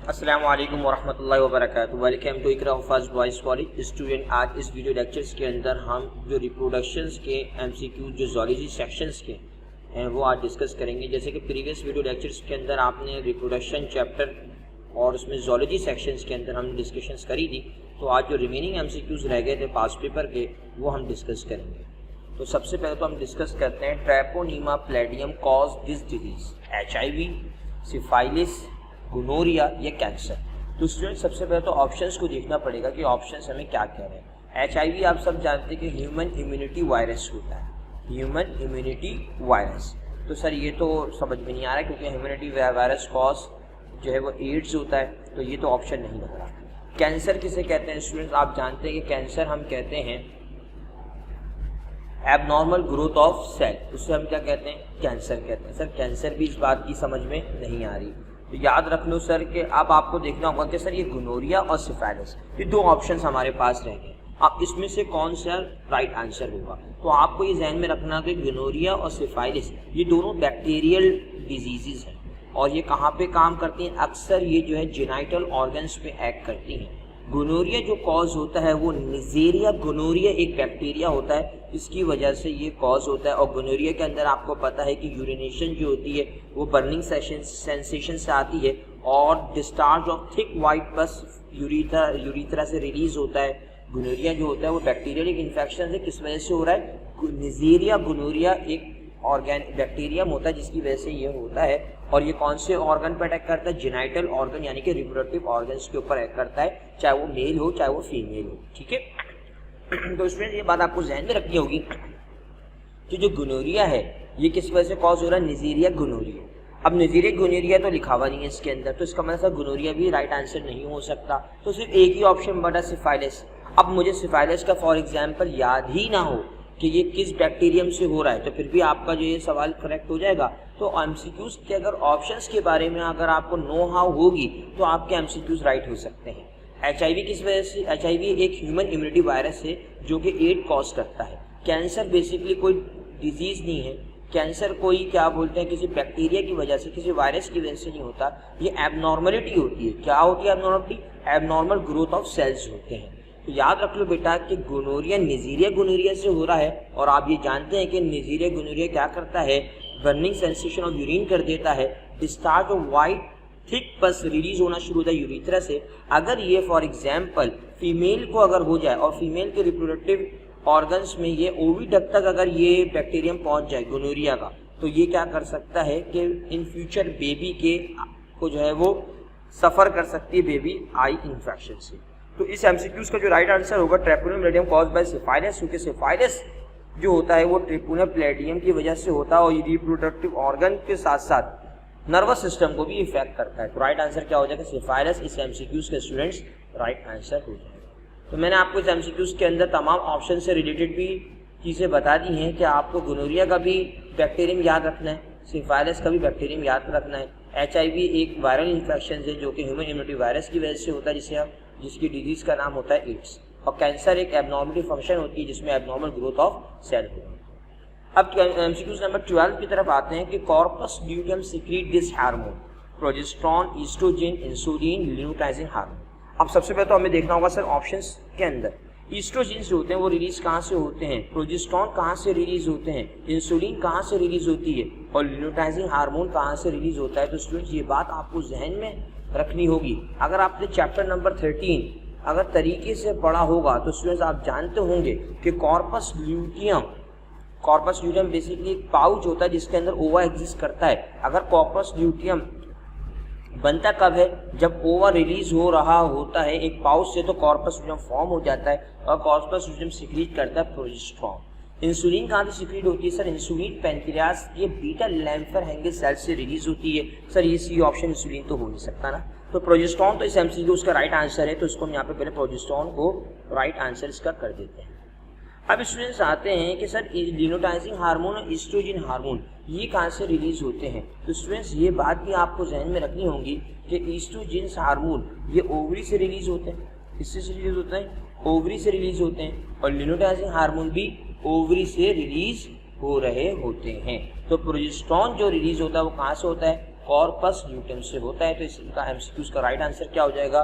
अस्सलामु अलैकुम वरहमतुल्लाहि वबरकातुहू। Welcome to Iqra Huffaz boys college. Student, आज इस वीडियो लेक्चर्स के अंदर हम जो रिप्रोडक्शंस के एमसीक्यू जो ज़ूलॉजी सेक्शंस के हैं वो आज डिस्कस करेंगे। जैसे कि प्रीवियस वीडियो लेक्चर्स के अंदर आपने रिप्रोडक्शन चैप्टर और उसमें ज़ूलॉजी सेक्शंस के अंदर हमने डिस्कशंस करी थी, तो आज जो रिमेनिंग एमसीक्यूज़ रह गए थे पास पेपर के वो हम डिस्कस करेंगे। तो सबसे पहले तो हम डिस्कस करते हैं treponema pallidum cause this disease, HIV, syphilis, gonorrhoea या कैंसर। तो स्टूडेंट सबसे पहले तो ऑप्शंस को देखना पड़ेगा कि ऑप्शंस हमें क्या कह रहे हैं। HIV आप सब जानते हैं कि ह्यूमन इम्यूनिटी वायरस होता है, ह्यूमन इम्यूनिटी वायरस। तो सर ये तो समझ में नहीं आ रहा है क्योंकि ह्यूमनिटी वायरस कॉज जो है वो एड्स होता है, तो ये तो ऑप्शन नहीं लग रहा। कैंसर किसे कहते हैं स्टूडेंट्स? आप जानते हैं कि कैंसर हम कहते हैं एबनॉर्मल ग्रोथ ऑफ सेल, उससे हम क्या कहते हैं? कैंसर कहते हैं। सर कैंसर भी इस बात की समझ में नहीं आ रही, तो याद रख लो सर कि अब आपको देखना होगा कि सर ये गोनोरिया और सिफाइलिस, ये दो ऑप्शंस हमारे पास रह गए। अब इसमें से कौन सा राइट आंसर होगा? तो आपको ये ध्यान में रखना कि गोनोरिया और सिफाइलिस ये दोनों बैक्टीरियल डिजीजेज हैं और ये कहाँ पे काम करती हैं? अक्सर ये जो है जेनाइटल ऑर्गन्स पे एक्ट करती हैं। गोनोरिया जो कॉज होता है वो निजेरिया गोनोरिया एक बैक्टीरिया होता है, इसकी वजह से ये कॉज होता है। और गोनोरिया के अंदर आपको पता है कि यूरिनेशन जो होती है वो बर्निंग सेंसेशन से आती है और डिस्चार्ज ऑफ थिक वाइट पस यूरिथ्रा से रिलीज होता है। गोनोरिया जो होता है वो बैक्टीरियल एक इन्फेक्शन है, किस वजह से हो रहा है? निजेरिया गोनोरिया एक बैक्टीरियम होता है जिसकी वजह से ये होता है। और ये कौन से ऑर्गन पर अटैक करता है? जेनाइटल ऑर्गन यानी कि रिप्रोडक्टिव ऑर्गन्स के ऊपर अटैक करता है, चाहे वो मेल हो चाहे वो फीमेल हो। ठीक है, तो इसमें ये बात आपको ध्यान में रखनी होगी कि जो गोनोरिया है ये किस वजह से कॉज हो रहा है? Neisseria gonorrhoea. अब निजेरिया गोनोरिया तो लिखा हुआ नहीं है इसके अंदर, तो इसका मतलब गोनोरिया भी राइट आंसर नहीं हो सकता। तो सिर्फ एक ही ऑप्शन बटा सिफाइलिस। अब मुझे सिफाइलिस का फॉर एग्जाम्पल याद ही ना हो कि ये किस बैक्टीरियम से हो रहा है, तो फिर भी आपका जो ये सवाल करेक्ट हो जाएगा। तो एमसीक्यूज के अगर ऑप्शंस के बारे में अगर आपको नो हाउ होगी तो आपके एमसीक्यूज राइट हो सकते हैं। HIV किस वजह से? HIV एक ह्यूमन इम्यूनिटी वायरस है जो कि एड कॉज करता है। कैंसर बेसिकली कोई डिजीज नहीं है, कैंसर कोई क्या बोलते हैं किसी बैक्टीरिया की वजह से, किसी वायरस की वजह से नहीं होता। ये एबनॉर्मलिटी होती है। क्या होती है abnormality? Abnormal growth of cells होते हैं। तो याद रख लो बेटा कि गोनोरिया निजेरिया गोनोरिया से हो रहा है और आप ये जानते हैं कि निजेरिया गोनोरिया क्या करता है? बर्निंग सेंसेशन ऑफ यूरिन कर देता है, डिस्चार्ज ऑफ वाइट थिक पस रिलीज होना शुरू होता है यूरिथ्रा से। अगर ये फॉर एग्जाम्पल फीमेल को अगर हो जाए और फीमेल के रिप्रोडक्टिव ऑर्गन्स में ये ओविडक्ट तक अगर ये बैक्टीरियम पहुंच जाए गोनोरिया का, तो ये क्या कर सकता है कि इन फ्यूचर बेबी के को जो है वो सफ़र कर सकती है बेबी आई इन्फेक्शन से। तो इस एमसीक्यूज का जो राइट आंसर होगा ट्रैपोनियम प्लैटियम कॉज बाय सिफाइलिस, क्योंकि सिफाइलिस जो होता है वो ट्रैपोनियम प्लैटियम की वजह से होता है और ये रिप्रोडक्टिव ऑर्गन के साथ साथ नर्वस सिस्टम को भी इफेक्ट करता है। तो राइट आंसर क्या हो जाएगा? सिफाइलिस। इस एमसीक्यूज के स्टूडेंट्स राइट आंसर हो जाएगा। तो मैंने आपको इस एमसीक्यूज के अंदर तमाम ऑप्शन से रिलेटेड भी चीज़ें बता दी हैं कि आपको गोनोरिया का भी बैक्टीरियम याद रखना है, सिफाइलिस का भी बैक्टीरियम याद रखना है। HIV एक वायरल इन्फेक्शन है जो कि ह्यूमन इम्यूनिटी वायरस की वजह से होता है, जिसकी डिजीज का नाम होता है एड्स। और कैंसर एक एबनॉर्मलिटी फंक्शन होती है जिसमें एबनॉर्मल ग्रोथ ऑफ सेल होती है। अब एमसीक्यूज नंबर 12 की तरफ आते हैं कि corpus luteum secrete this hormone, progesterone, oestrogen, insulin, luteinising hormone. अब सबसे पहले तो हमें देखना होगा सर ऑप्शंस के अंदर ईस्ट्रोजन जो होते हैं वो रिलीज कहाँ से होते हैं, प्रोजेस्टेरोन कहाँ से रिलीज होते हैं, इंसुलिन कहाँ से रिलीज होती है और ल्यूटाइजिंग हार्मोन कहाँ से रिलीज होता है। तो स्टूडेंट्स ये बात आपको जहन में रखनी होगी। अगर आपने चैप्टर नंबर 13 अगर तरीके से पढ़ा होगा तो स्टूडेंट्स आप जानते होंगे कि कॉर्पस ल्यूटियम बेसिकली एक पाउच होता है जिसके अंदर ओवा एग्जिस्ट करता है। अगर कॉर्पस ल्यूटियम बनता कब है? जब ओवा रिलीज हो रहा होता है एक पाउच से, तो कॉर्पस ल्यूटियम फॉर्म हो जाता है और कॉर्पस ल्यूटियम सीक्रेट करता है प्रोजेस्टेरोन। इंसुलिन कहाँ से सीक्रेट होती है? सर इंसुलिन पैंक्रियास ये बीटा लैम्फर सेल से रिलीज होती है। सर ये सी ऑप्शन इंसुलिन तो हो नहीं सकता ना। तो प्रोजेस्टेरोन तो इस एमसीक्यू उसका राइट आंसर है, तो इसको हम यहाँ पे पहले प्रोजेस्टेरोन को राइट आंसर इसका कर देते हैं। अब स्टूडेंट्स आते हैं कि सर ल्यूटाइजिंग हार्मोन और ईस्ट्रोजन हार्मोन ये कहाँ से रिलीज होते हैं। तो स्टूडेंट्स ये बात भी आपको ध्यान में रखनी होगी कि ईस्ट्रोजन हार्मोन ये ओवरी से रिलीज होते हैं। किससे रिलीज होते हैं? ओवरी से रिलीज होते हैं। और ल्यूटाइजिंग हार्मोन भी ओवरी से रिलीज हो रहे होते हैं। तो प्रोजेस्टेरोन जो रिलीज होता है वो कहाँ से होता है? कॉर्पस ल्यूटेम से होता है। तो इसका एमसीक्यूज का राइट आंसर क्या हो जाएगा?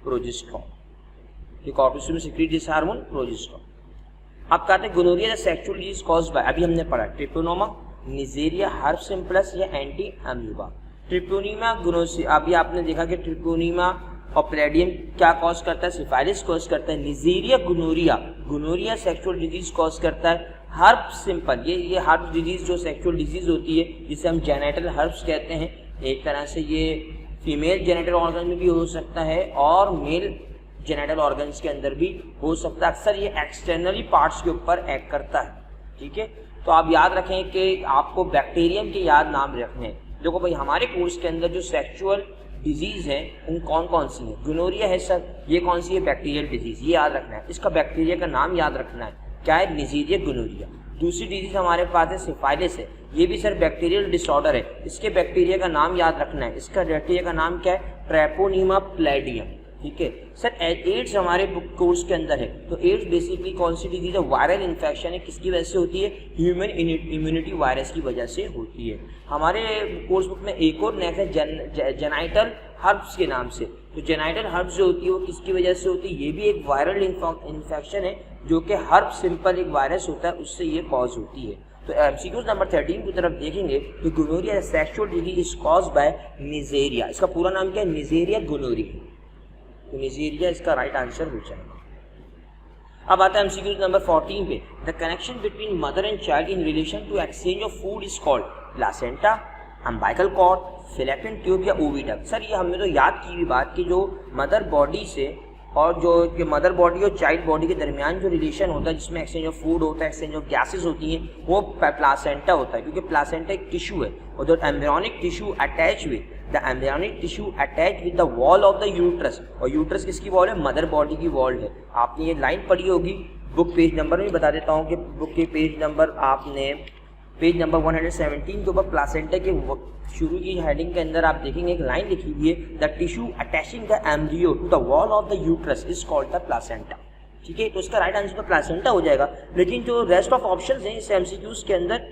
प्रोजेस्टेरॉन। कॉर्पस में सिक्रीट दिस हार्मोन प्रोजेस्टेरॉन। अब कहते हैं gonorrhoea sexual disease caused by, अभी हमने पढ़ा ट्रिपोनोमा, निजेरिया, हर्प सिम्प्लेक्स या एंटी अम्यूबा। ट्रिपोनिमा गोनोसिया, अभी आपने देखा कि ट्रिपोनिमा और प्लेडियम क्या कॉज करता है? सिफाइलिस कॉज करता है। Neisseria gonorrhoea sexual disease cause करता है। हर्प सिंपल, ये हर्प डिजीज जो सेक्सुअल डिजीज होती है जिसे हम जेनेटल हर्प्स कहते हैं, एक तरह से ये फीमेल जेनेटल ऑर्गन में भी हो सकता है और मेल जेनेटल ऑर्गन्स के अंदर भी हो सकता है। अक्सर ये एक्सटर्नली पार्ट्स के ऊपर एक्ट करता है। ठीक है, तो आप याद रखें कि आपको बैक्टीरियम के याद नाम रखने हैं। देखो भाई, हमारे कोर्स के अंदर जो सेक्सुअल डिजीज है उन कौन कौन सी है? गोनोरिया है सर, ये कौन सी है? बैक्टीरियल डिजीज, ये याद रखना है। इसका बैक्टीरिया का नाम याद रखना है, क्या है? Neisseria gonorrhoea. दूसरी डिजीज हमारे पास है सिफाइलिस है, ये भी सर बैक्टीरियल डिसऑर्डर है। इसके बैक्टीरिया का नाम याद रखना है, इसका बैक्टीरिया का नाम क्या है? ट्रैपोनिमा प्लेडियम। ठीक है सर, एड्स हमारे कोर्स के अंदर है। तो एड्स बेसिकली कौन सी डिजीज है? वायरल इन्फेक्शन है। किसकी वजह से होती है? ह्यूमन इम्यूनिटी वायरस की वजह से होती है। हमारे कोर्स बुक में एक और नेक्स्ट है जेनाइटल हर्ब्स के नाम से। तो जेनाइटल हर्ब्स जो होती है वो किसकी वजह से होती है? ये भी एक वायरल इन्फेक्शन है जो कि हर्ब सिंपल एक वायरस होता है, उससे ये कॉज होती है। तो एमसीक्यूज नंबर 13 की तरफ देखेंगे तो gonorrhoea sexual disease is caused by Neisseria. इसका पूरा नाम क्या है? Neisseria gonorrhoea. तो निजेरिया इसका राइट आंसर हो जाएगा। अब आता है एमसीक्यूज नंबर 14 पे। The connection between mother and child in relation to exchange of food is called placenta, umbilical cord, fallopian tube या ओविडक्ट। सर ये हमने तो याद की हुई बात कि जो मदर बॉडी से और जो मदर बॉडी और चाइल्ड बॉडी के दरमियान जो रिलेशन होता है जिसमें एक्सचेंज ऑफ फूड होता है, एक्सचेंज ऑफ गैसेज होती हैं, वो प्लासेंटा होता है। क्योंकि प्लासेंटा एक टिश्यू है और the embryonic tissue attach with the wall of the uterus. और यूट्रस किसकी वॉल है? मदर बॉडी की वॉल है। आपने ये लाइन पढ़ी होगी, बुक पेज नंबर में बता देता हूँ कि बुक के पेज नंबर आपने पेज नंबर 117 के ऊपर प्लासेंटा के शुरू की हेडिंग के अंदर आप देखेंगे एक लाइन लिखी हुई है, the tissue attaching the embryo to the wall of the uterus is called the placenta. ठीक है, तो इसका राइट आंसर तो प्लासेंटा हो जाएगा। लेकिन जो रेस्ट ऑफ ऑप्शंस हैं इस एमसीक्यूज के अंदर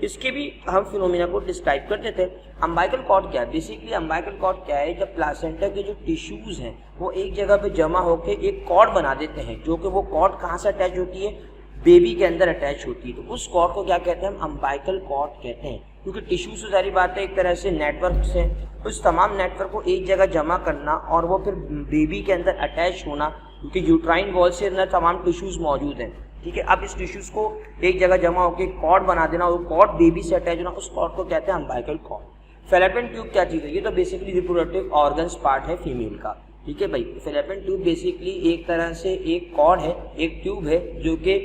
इसके भी हम फिनोमिना को डिस्क्राइब करते थे। अम्बाइकल कॉर्ड क्या है? बेसिकली अम्बाइकल कॉर्ड क्या है? जब प्लासेंटा के जो टिश्यूज हैं वो एक जगह पे जमा होकर एक कॉर्ड बना देते हैं, जो कि वो कॉर्ड कहाँ से अटैच होती है? बेबी के अंदर अटैच होती है। तो उस कॉर्ड को क्या कहते हैं? हम अम्बाइकल कॉर्ड कहते हैं। क्योंकि टिश्यू से सारी बात है एक तरह से नेटवर्क से, उस तमाम नेटवर्क को एक जगह जमा करना और वो फिर बेबी के अंदर अटैच होना, क्योंकि यूट्राइन वॉल से अंदर तमाम टिश्यूज मौजूद हैं। ठीक है, अब इस टिश्यूज को एक जगह जमा होकर कॉर्ड बना देना और कॉर्ड बेबी से अटैच होना, उस कॉर्ड को कहते हैं अम्बाइकल कॉर्ड। फैलोपियन ट्यूब क्या चीज़ है? ये तो बेसिकली रिप्रोडक्टिव ऑर्गन्स पार्ट है फीमेल का। ठीक है भाई, फैलोपियन ट्यूब बेसिकली एक तरह से एक कॉर्ड है, एक ट्यूब है जो कि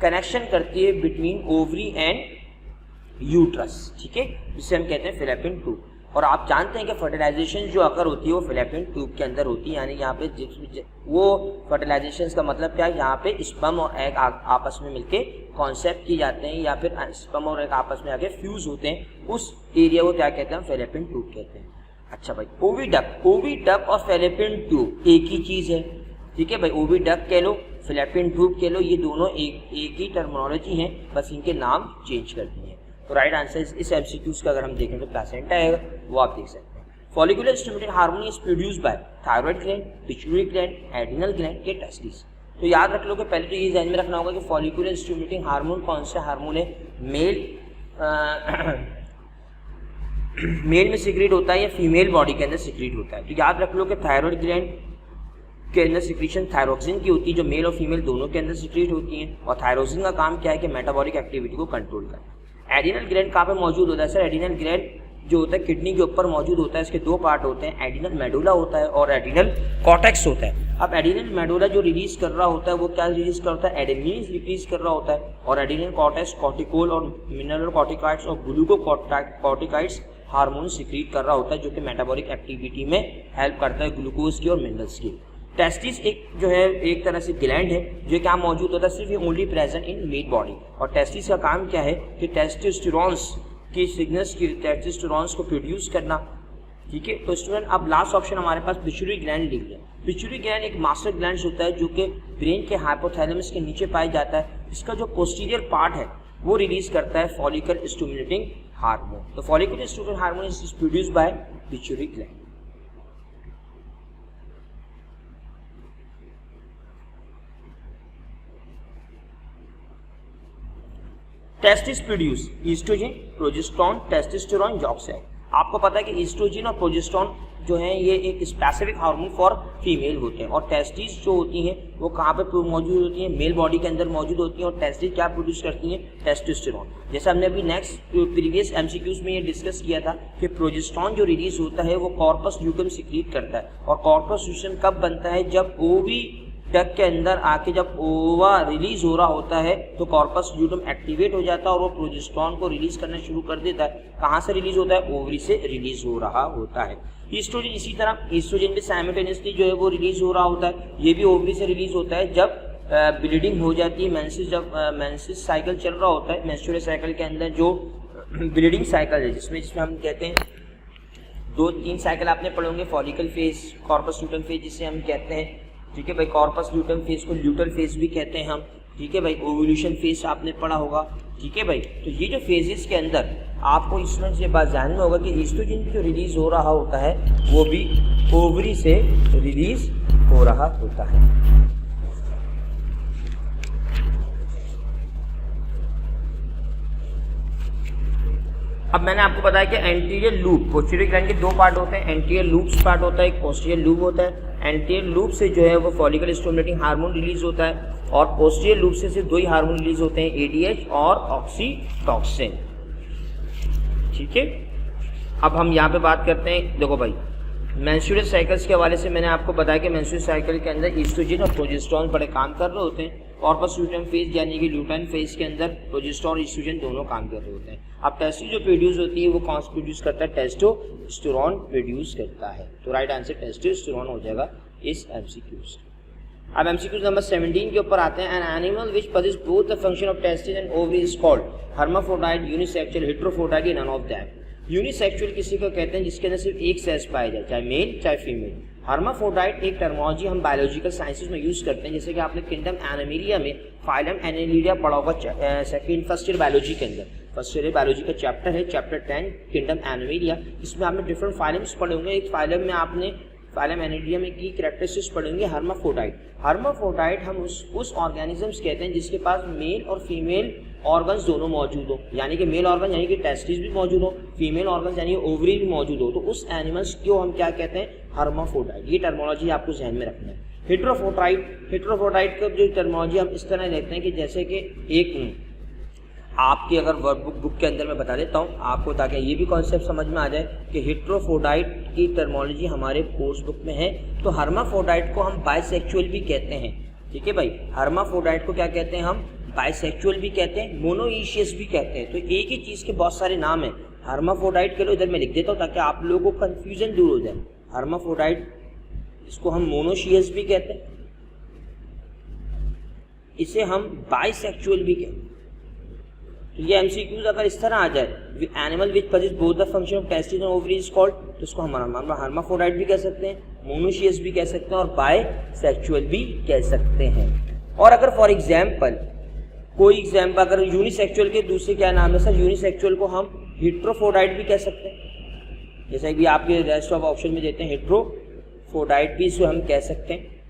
कनेक्शन करती है बिटवीन ओवरी एंड यूट्रस। ठीक है, जिसे हम कहते हैं फैलोपियन ट्यूब। और आप जानते हैं कि फर्टिलाइजेशन जो अगर होती है वो फैलोपियन ट्यूब के अंदर होती है, यानी यहाँ पे वो फर्टिलाइजेशन का मतलब क्या है? यहाँ पे स्पर्म और एग आपस में मिलके कॉन्सेप्ट किए जाते हैं या फिर स्पर्म और एग आपस में आके फ्यूज होते हैं, उस एरिया को क्या कहते हैं? फैलोपियन ट्यूब कहते हैं। अच्छा भाई, ओविडक्ट और फैलोपियन ट्यूब एक ही चीज़ है। ठीक है भाई, ओविडक्ट कह लो, फैलोपियन ट्यूब कह लो, ये दोनों एक ही टर्मिनोलॉजी हैं, बस इनके नाम चेंज कर दिए हैं। तो राइट आंसर इस एमसीक्यूज का अगर हम देखें तो प्लासेंटा है, वो आप देख सकते हैं। Follicular stimulating hormone is produced bye thyroid gland, pituitary gland, adrenal gland या टेस्टिस। तो याद रख लो कि पहले तो ये ध्यान में रखना होगा कि फॉलिकुलर स्टिमुलेटिंग हार्मोन कौन सा हार्मोन है? मेल में सिक्रीट होता है या फीमेल बॉडी के अंदर सिक्रीट होता है। तो याद रख लो कि थायराइड ग्लैंड के अंदर सिक्रीशन थायरोक्सिन की होती है, जो मेल और फीमेल दोनों के अंदर सिक्रीट होती है। और थायरोक्सिन का काम क्या है? कि मेटाबॉलिक एक्टिविटी को कंट्रोल करना। एडिनल ग्लैंड कहाँ पे मौजूद होता है सर? एडिनल ग्लैंड जो होता है किडनी के ऊपर मौजूद होता है। इसके दो पार्ट होते हैं, एडिनल मेडुला होता है और एडिनल कॉर्टेक्स होता है। अब एडिनल मेडुला जो रिलीज कर रहा होता है वो क्या रिलीज करता है? एडेनिन रिलीज कर रहा होता है। और एडिनल कॉर्टेक्स कॉर्टिकोल और मिनरल कॉर्टिकॉइड्स और ग्लूकोकॉर्टिकॉइड्स हार्मोन सिक्रीट कर रहा होता है, जो कि मेटाबॉलिक एक्टिविटी में हेल्प करता है ग्लूकोज की और मिनरल्स की। टेस्टिस एक जो है एक तरह से ग्लैंड है जो क्या मौजूद होता है? सिर्फ only present in male body. और टेस्टिस का काम क्या है? कि टेस्टोस्टेरोन्स की सिग्नल्स की टेस्टोस्टेरोन्स को प्रोड्यूस करना। ठीक है, तो स्टूडेंट अब लास्ट ऑप्शन हमारे पास पिट्यूटरी ग्लैंड लिख लिया। पिट्यूटरी ग्लैंड एक मास्टर ग्लैंड होता है जो कि ब्रेन के हाइपोथैलेमस के नीचे पाया जाता है। इसका जो पोस्टीरियर पार्ट है वो रिलीज करता है फॉलिकल स्टिमुलेटिंग हार्मोन। तो follicular stimulating hormone is produced by pituitary gland. Testis produce oestrogen, progesterone, testosterone, oxide. आपको पता है कि ईस्ट्रोजन और प्रोजेस्टेरॉन जो है ये एक स्पेसिफिक हार्मोन फॉर फीमेल होते हैं, और टेस्टिस जो होती हैं वो कहाँ पे मौजूद होती हैं, मेल बॉडी के अंदर मौजूद होती हैं। और टेस्टिस क्या प्रोड्यूस करती हैं, टेस्टोस्टेरोन। जैसे हमने अभी नेक्स्ट प्रीवियस एमसीक्यूज में ये डिस्कस किया था कि प्रोजेस्टेरॉन जो रिलीज होता है वो कॉर्पस ल्यूटेम सीक्रेट करता है, और कॉर्पस ल्यूटेम कब बनता है, जब ओवी डक के अंदर आके जब ओवा रिलीज हो रहा होता है तो कॉर्पस ल्यूटेम एक्टिवेट हो जाता है और वो प्रोजेस्टेरॉन को रिलीज करना शुरू कर देता है। कहाँ से रिलीज होता है, ओवरी से रिलीज हो रहा होता है। ईस्ट्रोजन इसी तरह, ईस्ट्रोजन भी साइमल्टेनियसली जो है वो रिलीज हो रहा होता है, ये भी ओवरी से रिलीज होता है जब ब्लीडिंग हो जाती है, मेंसेस, जब मेंसेस साइकिल चल रहा होता है। मेंस्ट्रुअल साइकिल के अंदर जो ब्लीडिंग साइकिल है जिसमें हम कहते हैं 2-3 साइकिल आपने पढ़े होंगे, फॉलिकल फेज, कॉर्पस ल्यूटेम फेज जिसे हम कहते हैं, ठीक है भाई। कॉर्पस ल्यूटेम फेज को ल्यूटल फेज भी कहते हैं हम, ठीक है भाई। ओव्यूलेशन फेज आपने पढ़ा होगा, ठीक है भाई। तो ये जो फेजेस के अंदर आपको स्टूडेंट्स ये बात जानना होगा कि ईस्ट्रोजन जो रिलीज हो रहा होता है वो भी ओवरी से रिलीज हो रहा होता है। अब मैंने आपको बताया कि एंटीरियर लूप, पोस्टीरियर ग्लैंड के 2 पार्ट होते हैं, एंटीरियर लूप्स पार्ट होता है, एक पोस्टीरियर लूप होता है। एंटीरियर लूप से जो है वो फॉलिकल स्टिमुलेटिंग हार्मोन रिलीज होता है, और पोस्टीरियर लूप से सिर्फ 2 ही हार्मोन रिलीज होते हैं, एडीएच और ऑक्सीटॉक्सिन, ठीक है। अब हम यहाँ पे बात करते हैं, देखो भाई मेंस्ट्रुअल साइकिल्स के हवाले से मैंने आपको बताया कि मेंस्ट्रुअल साइकिल के अंदर ईस्ट्रोजन और प्रोजेस्टेरॉन बड़े काम कर रहे होते हैं। कॉर्पस ल्यूटेम फेज यानी कि ल्यूटेन फेज के अंदर प्रोजेस्टेरॉन और ईस्ट्रोजन दोनों काम कर रहे होते हैं। अब टेस्टो जो प्रोड्यूस होती है वो कौन सा प्रोड्यूस करता है, टेस्टोस्टेरोन प्रोड्यूस करता है। तो राइट आंसर टेस्टोस्टेरोन हो जाएगा इस एमसीक्यूज। अब एमसीक्यूज नंबर 17 के ऊपर आते हैं। An animal which poses both the function of testis and ovary is called hermaphrodite, unisexual, heterophrodite, none of that. Unisexual किसी को कहते हैं जिसके अंदर सिर्फ एक सेक्स पाया जाए, चाहे मेल चाहे फीमेल। हर्माफ्रोडाइट एक टर्मोलॉजी हम बायोलॉजिकल साइंसेज में यूज करते हैं, जैसे कि आपने किंगडम एनिमेलिया में फाइलम एनिमेलिया पढ़ा होगा फर्स्ट ईयर बायोलॉजी के अंदर। फर्स्ट ईयर बायोलॉजी का चैप्टर है, चैप्टर 10 किंगडम एनिमेलिया। इसमें आपने डिफरेंट फाइलम्स पढ़े होंगे। एक फाइलम में आपने फाइलम एनिमेलिया में की कैरेक्टरिस्टिक्स पढ़ेंगे हर्माफ्रोडाइट। हर्माफ्रोडाइट हम उस ऑर्गेनिजम्स कहते हैं जिसके पास मेल और फीमेल ऑर्गन्स दोनों मौजूद हो, यानी कि मेल ऑर्गन यानी कि टेस्टिस भी मौजूद हो, फीमेल ऑर्गन्स यानी ओवरी भी मौजूद हो, तो उस एनिमल्स को हम क्या कहते हैं, हर्माफ्रोडाइट। ये टर्मोलॉजी आपको ध्यान में रखना है। हेटेरोफ्रोडाइट का जो टर्मोलॉजी हम इस तरह लेते हैं कि जैसे कि एक आपकी अगर वर्कबुक बुक के अंदर मैं बता देता हूँ आपको, ताकि ये भी कॉन्सेप्ट समझ में आ जाए कि हेटेरोफ्रोडाइट की टर्मोलॉजी हमारे कोर्स बुक में है। तो हर्माफ्रोडाइट को हम बाइसेक्सुअल भी कहते हैं, ठीक है भाई। हर्माफ्रोडाइट को क्या कहते हैं हम, बाइसेक्सुअल भी कहते हैं, मोनोइशियस भी कहते हैं। तो एक ही चीज़ के बहुत सारे नाम हैं। हर्माफ्रोडाइट के लो इधर मैं लिख देता हूँ ताकि आप लोगों को कन्फ्यूजन दूर हो जाए। हर्माफ्रोडाइट, इसको हम मोनोशियस भी कहते हैं, इसे हम बाइसेक्सुअल भी कहते हैं। तो ये एमसीक्यूज अगर इस तरह आ जाए, animal which poses both the function of testis and ovary is called, तो इसको हम हर्माफ्रोडाइट भी कह सकते हैं, मोनोशियस भी कह सकते हैं और बाइसेक्सुअल भी कह सकते हैं। और अगर फॉर एग्जाम्पल कोई एग्जाम्पल अगर यूनिसेक्सुअल के दूसरे क्या नाम है सर, यूनिसेक्सुअल को हम हेटेरोफ्रोडाइट भी कह सकते हैं, जैसा कि आपके रेस्ट ऑफ ऑप्शन में देते हैं हेटेरोफ्रोडाइट भी इसको हम कह सकते हैं।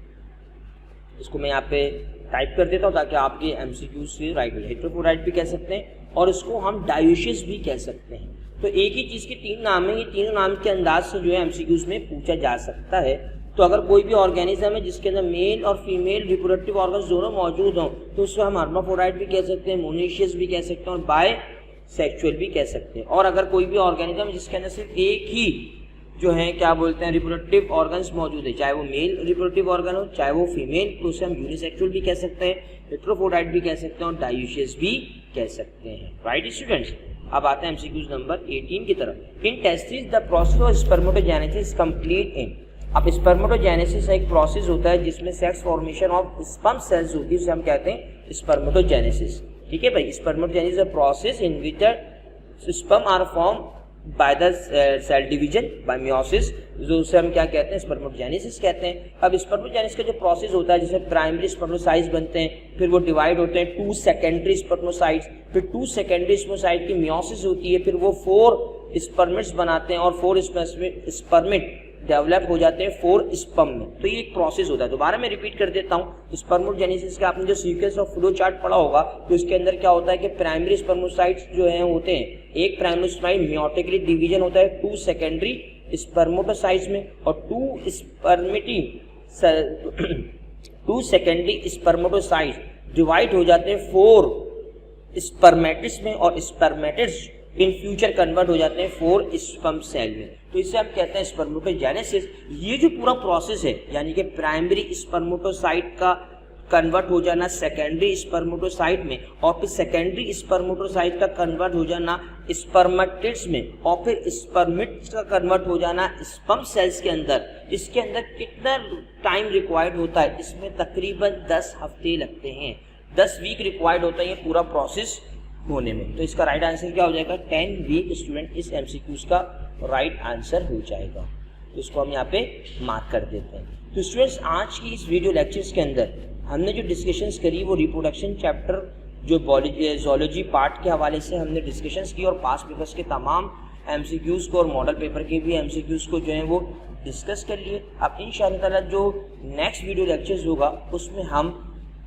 इसको मैं यहाँ पे टाइप कर देता हूँ ताकि आपके एमसीक्यू से राइट हो जाए। हेटेरोफ्रोडाइट भी कह सकते हैं और इसको हम डायोशियस भी कह सकते हैं। तो एक ही चीज़ के 3 नाम है, ये तीनों नाम के अंदाज से जो है एमसीक्यूज में पूछा जा सकता है। तो अगर कोई भी ऑर्गेनिज्म है जिसके अंदर मेल और फीमेल रिप्रोडक्टिव ऑर्गन्स दोनों मौजूद हों तो उसको हम हर्माफ्रोडाइट भी कह सकते हैं, मोनोशियस भी कह सकते हैं और बाइसेक्सुअल भी कह सकते हैं। और अगर कोई भी ऑर्गेनिज्म जिसके अंदर सिर्फ एक ही जो है क्या बोलते हैं रिप्रोडक्टिव ऑर्गन्स मौजूद है, चाहे वो मेल रिप्रोडक्टिव ऑर्गन हो चाहे वो फीमेल, तो उसे हम यूनिसेक्सुअल भी कह सकते हैं, हेटेरोफ्रोडाइट भी कह सकते हैं और डायोशियस भी कह सकते हैं। राइट स्टूडेंट्स, अब आते हैं एमसीक्यूज नंबर 18 की तरफ। In testis the process of spermatogenesis complete in. अब स्पर्मेटोजेनेसिस एक प्रोसेस होता है जिसमें sex formation of sperm cells होती है, जिसे हम कहते हैं स्पर्मेटोजेनेसिस। ठीक है भाई, spermatogenesis is a process in which the sperm are form by the cell division by meiosis, जो उसे हम क्या कहते हैं, स्पर्मेटोजेनेसिस कहते हैं। अब स्पर्मेटोजेनेसिस का जो प्रोसेस होता है, जिसमें प्राइमरी स्पर्मेटोसाइट्स बनते हैं, फिर वो डिवाइड होते हैं 2 सेकेंडरी स्पर्मेटोसाइट्स, फिर 2 सेकेंडरी स्पर्मेटोसाइट की मियोसिस होती है, फिर वो 4 स्पर्मेट्स बनाते हैं और 4 स्पर्मेट डेवलप हो जाते हैं 4 स्पर्म में। तो ये एक प्रोसेस होता है। दोबारा मैं रिपीट कर देता हूँ, स्पर्मेटोजेनेसिस का आपने जो सीक्वेंस ऑफ फ्लो चार्ट पढ़ा होगा, तो इसके अंदर क्या होता है कि प्राइमरी स्पर्मेटोसाइट्स जो हैं होते हैं, एक प्राइमरी स्पर्मेटोसाइट मियोटिकली डिवीजन होता है 2 सेकेंडरी स्पर्मेटोसाइट्स में, और 2 सेकेंडरी स्पर्मेटोसाइट्स डिवाइड हो जाते हैं 4 स्पर्मेटिड्स में, और स्पर्मेटिड्स इन फ्यूचर कन्वर्ट हो जाते हैं 4 स्पर्म सेल में। तो इसे हम कहते हैं स्पर्मेटोजेनेसिस। ये जो पूरा प्रोसेस है, यानी कि प्राइमरी स्पर्मेटोसाइट का कन्वर्ट हो जाना सेकेंडरी स्पर्मेटोसाइट में, और फिर सेकेंडरी स्पर्मेटोसाइट का कन्वर्ट हो जाना स्पर्मेटिड्स में, और फिर स्पर्मिट्स का कन्वर्ट हो जाना स्पर्म सेल्स के अंदर, इसके अंदर कितना टाइम रिक्वायर्ड होता है? इसमें तकरीबन 10 हफ्ते लगते हैं, 10 वीक रिक्वायर्ड होता है ये पूरा प्रोसेस होने में। तो इसका राइट आंसर क्या हो जाएगा? 10 वीक स्टूडेंट, इस MCQs का राइट आंसर हो जाएगा। तो इसको हम यहाँ पे मार्क कर देते हैं। तो स्टूडेंट्स, आज की इस वीडियो लेक्चर्स के अंदर हमने जो डिस्कशंस करी वो रिप्रोडक्शन चैप्टर जो ज़ूलॉजी पार्ट के हवाले से हमने डिस्कशंस की, और पास पेपर्स के तमाम MCQs को और मॉडल पेपर के भी MCQs को जो है वो डिस्कस कर लिए। अब इंशाअल्लाह ताला जो नेक्स्ट वीडियो लेक्चर्स होगा उसमें हम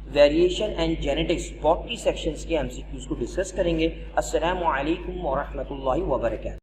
वेरिएशन एंड जेनेटिक्स 40 सेक्शंस के MCQs को डिस्कस करेंगे। अस्सलामु अलैकुम व रहमतुल्लाहि व बरकातहू।